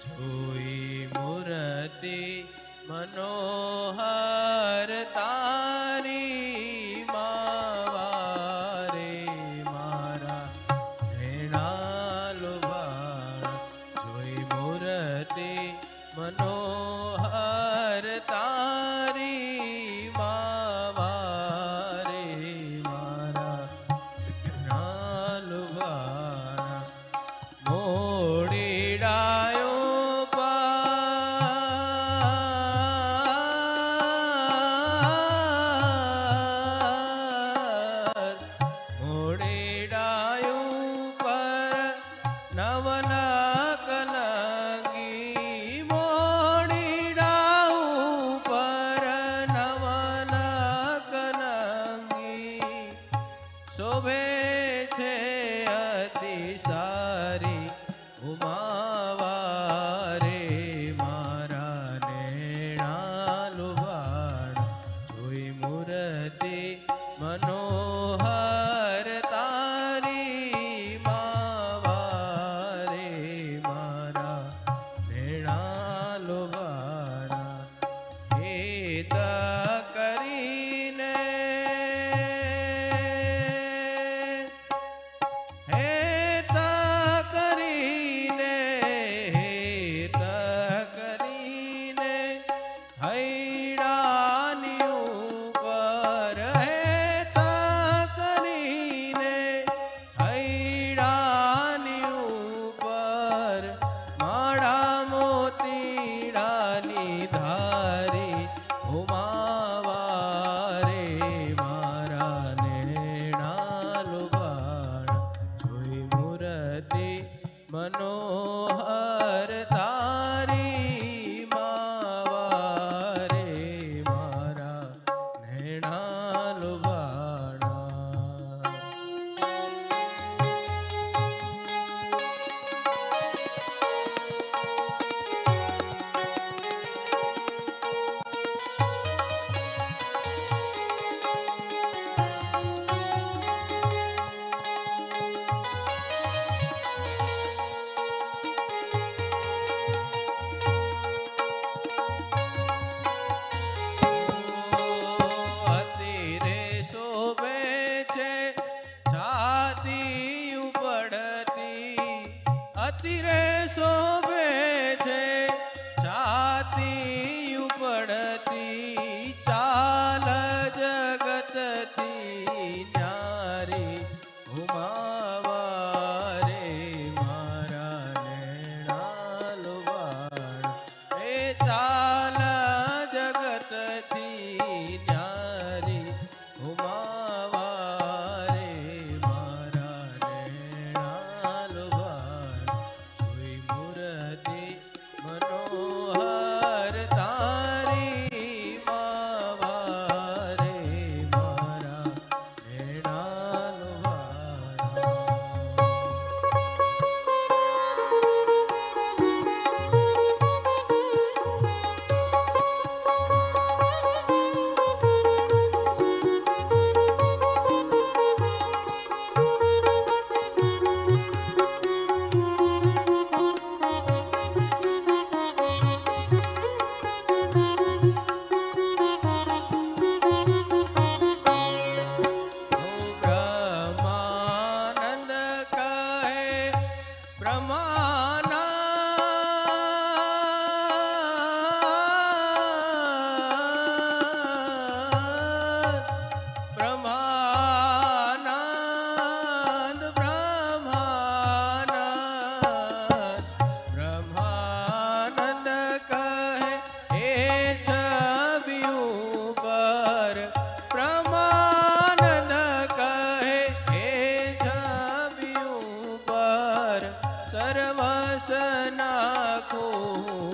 જોઈ મૂર્તિ મનોહર તારી માવારે મારા ભેણા લુભાણ. જોઈ મૂર્તિ મનોહર તારી માવારે મારા ભેણા લુભાણ. મોડી ડાયો મનોહર તારી માવારે મારા ભેણા લુભાણા. હેત કરીને હેત કરીને હેત કરીને હૈડાની ઉપર હેત કરીને હૈડાની ઉપર માળા મોતીડાની ધારી ઉમાવારે મારા નેણા લુભાણ. જોઈ મૂર્તિ મનોહર તારી માવારે મારા નેણા લુભાણા. અતિરે શોભે છે છાતી ઉપડતી. અતિરે શોભે છે છાતી ઉપડતી. ચાલ જગતથી ન્યારી ઉમાવારે મારા નેણા લુભાણ. એ ચાલ જગતથી ન્યારી ઉમાવારે મારા નેણા લુભાણ. જોઈ મૂર્તિ મનોહર તારી માવારે મારા નેણા લુભાણ. બ્રહ્માનંદ કહે બ્રહ્માનંદ બ્રહ્માનંદ બ્રહ્માનંદ બ્રહ્માનંદ કહે એ છબી ઉપર. બ્રહ્માનંદ કહે એ છબી ઉપર સર્વસ નાખું